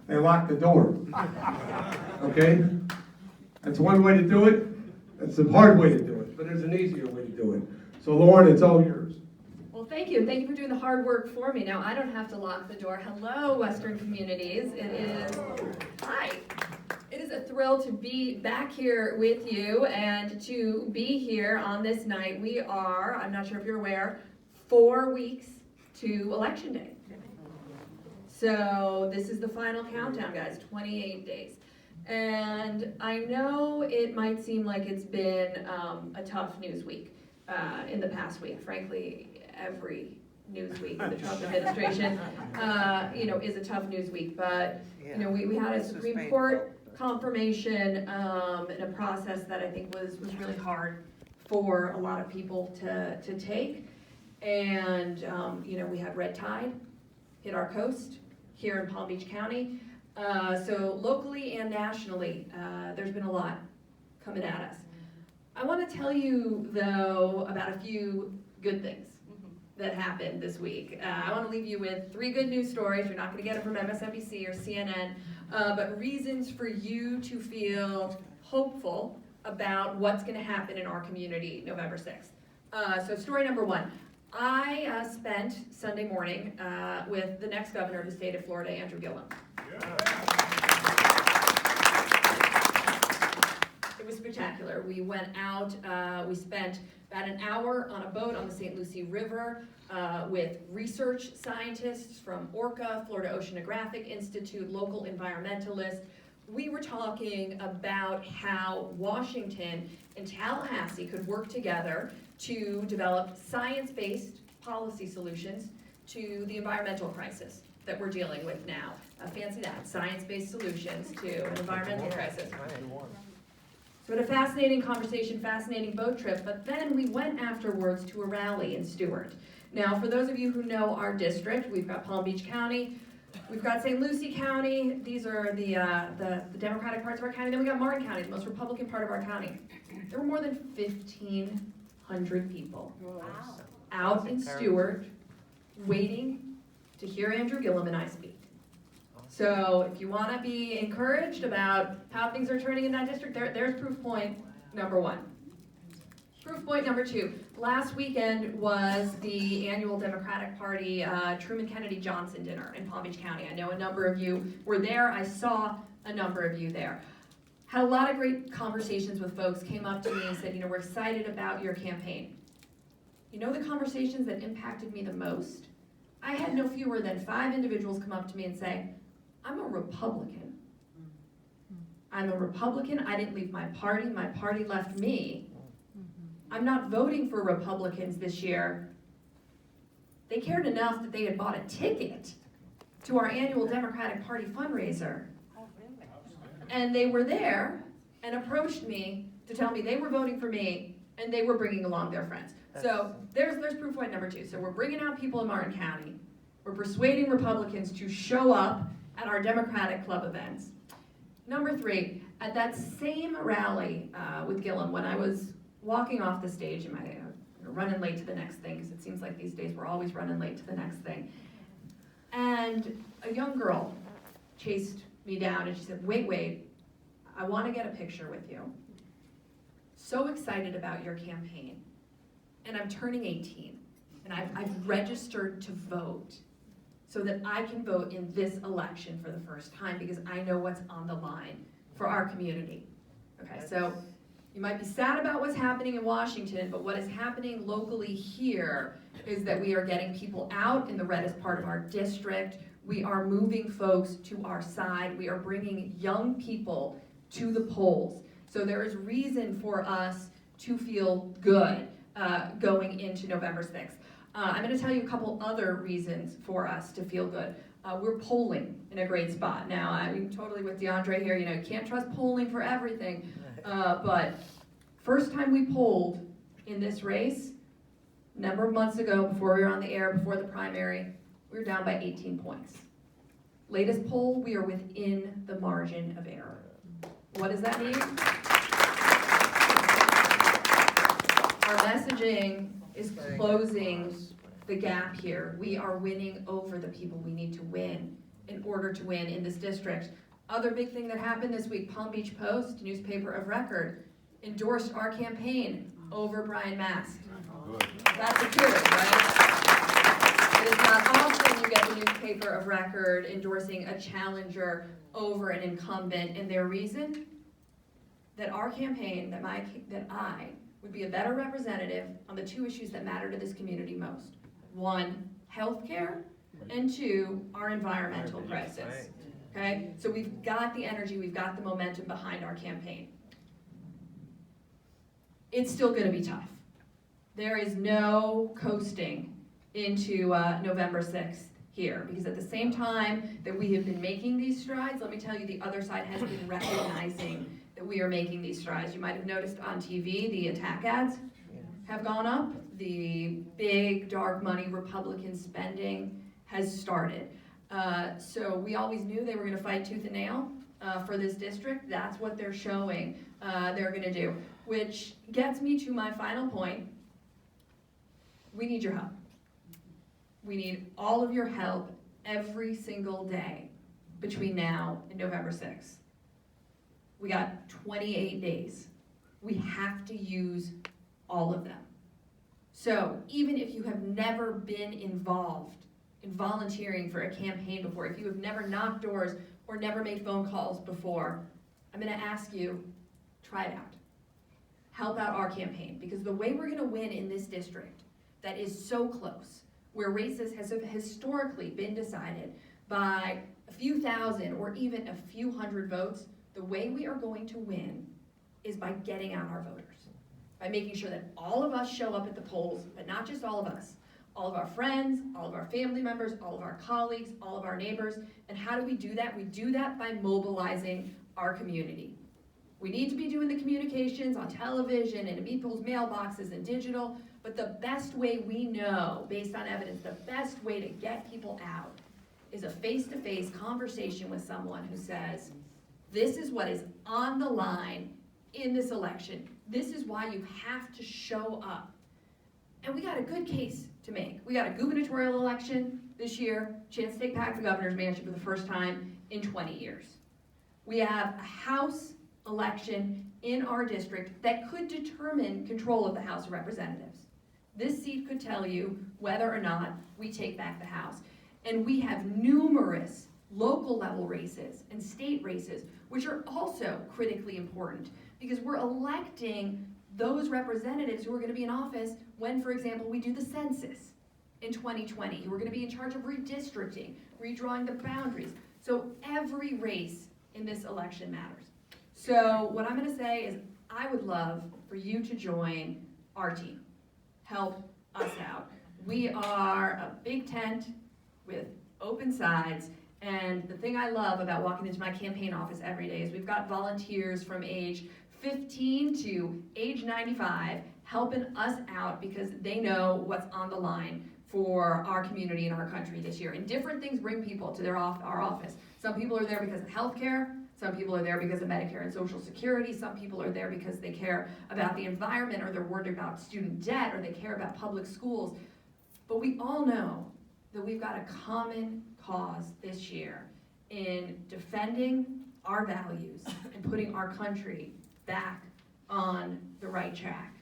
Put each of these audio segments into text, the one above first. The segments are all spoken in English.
they lock the door. Okay? That's one way to do it. That's the hard way to do it, but there's an easier way to do it. So Lauren, it's all yours. Well, thank you. Thank you for doing the hard work for me. Now, I don't have to lock the door. Hello, Western communities. Hi. It is a thrill to be back here with you and to be here on this night. We are, I'm not sure if you're aware, 4 weeks to Election Day. So this is the final countdown, guys, 28 days. And I know it might seem like it's been a tough news week in the past week. Frankly, every news week in the Trump administration, is a tough news week. But, we had a Supreme Court confirmation in a process that I think was really hard for a lot of people to take. And, we had red tide hit our coast here in Palm Beach County. So locally and nationally, there's been a lot coming at us. I want to tell you, though, about a few good things that happened this week. I want to leave you with 3 good news stories. You're not going to get it from MSNBC or CNN, but reasons for you to feel hopeful about what's going to happen in our community November 6th. So story number 1. I spent Sunday morning with the next governor of the state of Florida, Andrew Gillum. It was spectacular. We went out, we spent about an hour on a boat on the St. Lucie River with research scientists from ORCA, Florida Oceanographic Institute, local environmentalists. We were talking about how Washington and Tallahassee could work together to develop science-based policy solutions to the environmental crisis that we're dealing with now. Fancy that, science-based solutions to an environmental crisis. So we had a fascinating conversation, fascinating boat trip, but then we went afterwards to a rally in Stewart. Now, for those of you who know our district, we've got Palm Beach County, we've got St. Lucie County, these are the Democratic parts of our county, then we got Martin County, the most Republican part of our county. There were more than 1,500 people out in Stewart waiting to hear Andrew Gillum and I speak. So if you want to be encouraged about how things are turning in that district, there's proof point number 1. Proof point number 2. Last weekend was the annual Democratic Party Truman Kennedy Johnson dinner in Palm Beach County. I know a number of you were there. I saw a number of you there. Had a lot of great conversations with folks, came up to me and said, we're excited about your campaign. The conversations that impacted me the most? I had no fewer than 5 individuals come up to me and say, I'm a Republican. I'm a Republican. I didn't leave my party left me. I'm not voting for Republicans this year. They cared enough that they had bought a ticket to our annual Democratic Party fundraiser. And they were there and approached me to tell me they were voting for me and they were bringing along their friends. So there's proof point number 2. So we're bringing out people in Martin County. We're persuading Republicans to show up at our Democratic Club events. Number 3, at that same rally with Gillum, when I was walking off the stage, running late to the next thing, because it seems like these days we're always running late to the next thing, and a young girl chased me down and she said, wait, I want to get a picture with you. So excited about your campaign. And I'm turning 18, and I've registered to vote so that I can vote in this election for the first time because I know what's on the line for our community. Okay, so you might be sad about what's happening in Washington, but what is happening locally here is that we are getting people out in the reddest part of our district. We are moving folks to our side. We are bringing young people to the polls. So there is reason for us to feel good going into November 6th. I'm going to tell you a couple other reasons for us to feel good. We're polling in a great spot. Now, I'm totally with DeAndre here. You can't trust polling for everything. But first time we polled in this race, a number of months ago, before we were on the air, before the primary, we were down by 18 points. Latest poll, we are within the margin of error. What does that mean? Our messaging is closing the gap here. We are winning over the people we need to win in order to win in this district. Other big thing that happened this week, Palm Beach Post, newspaper of record, endorsed our campaign over Brian Mast. That's a coup, right? It is not often you get the newspaper of record endorsing a challenger over an incumbent, and their reason? That our campaign, that I would be a better representative on the two issues that matter to this community most. One, healthcare, and two, our environmental crisis. Okay, so we've got the energy, we've got the momentum behind our campaign. It's still gonna be tough. There is no coasting into November 6th here, because at the same time that we have been making these strides, let me tell you, the other side has been recognizing that we are making these strides. You might have noticed on TV, the attack ads have gone up. The big dark money Republican spending has started. So we always knew they were gonna fight tooth and nail for this district. That's what they're showing they're gonna do. Which gets me to my final point. We need your help. We need all of your help every single day between now and November 6th. We got 28 days. We have to use all of them. So even if you have never been involved in volunteering for a campaign before, if you have never knocked doors or never made phone calls before, I'm gonna ask you, try it out. Help out our campaign, because the way we're gonna win in this district that is so close, where races have historically been decided by a few thousand or even a few hundred votes, the way we are going to win is by getting out our voters, by making sure that all of us show up at the polls, but not just all of us, all of our friends, all of our family members, all of our colleagues, all of our neighbors. And how do we do that? We do that by mobilizing our community. We need to be doing the communications on television and in people's mailboxes and digital, but the best way we know, based on evidence, the best way to get people out is a face-to-face conversation with someone who says, this is what is on the line in this election. This is why you have to show up. And we got a good case to make. We got a gubernatorial election this year, chance to take back the governor's mansion for the first time in 20 years. We have a House election in our district that could determine control of the House of Representatives. This seat could tell you whether or not we take back the House. And we have numerous local level races and state races, which are also critically important, because we're electing those representatives who are going to be in office when, for example, we do the census in 2020, who are going to be in charge of redistricting, redrawing the boundaries. So every race in this election matters. So what I'm going to say is I would love for you to join our team. Help us out. We are a big tent with open sides, and the thing I love about walking into my campaign office every day is we've got volunteers from age 15 to age 95 helping us out because they know what's on the line for our community and our country this year. And different things bring people to our office. Some people are there because of healthcare. Some people are there because of Medicare and Social Security. Some people are there because they care about the environment, or they're worried about student debt, or they care about public schools. But we all know that we've got a common cause this year in defending our values and putting our country back on the right track.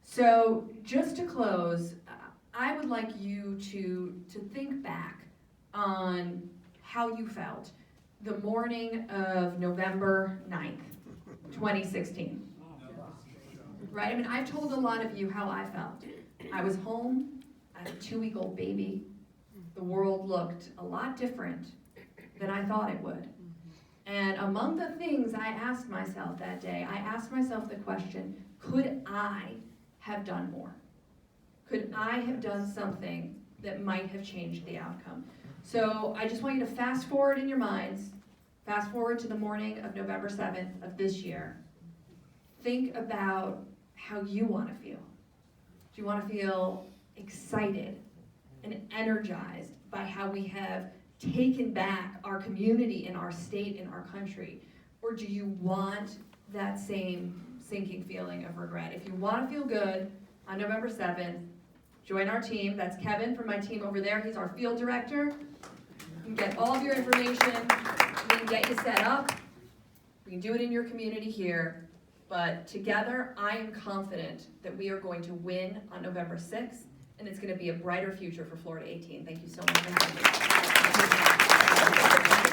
So just to close, I would like you to think back on how you felt the morning of November 9th, 2016. Right? I mean, I've told a lot of you how I felt. I was home, I had a 2-week-old baby. The world looked a lot different than I thought it would. And among the things I asked myself that day, I asked myself the question, could I have done more? Could I have done something that might have changed the outcome? So I just want you to fast forward in your minds, fast forward to the morning of November 7th of this year. Think about how you want to feel. Do you want to feel excited and energized by how we have taken back our community and our state and our country? Or do you want that same sinking feeling of regret? If you want to feel good on November 7th, join our team. That's Kevin from my team over there. He's our field director. can get all of your information, we can get you set up, we can do it in your community here, but together, I am confident that we are going to win on November 6th, and it's gonna be a brighter future for Florida 18. Thank you so much for having me.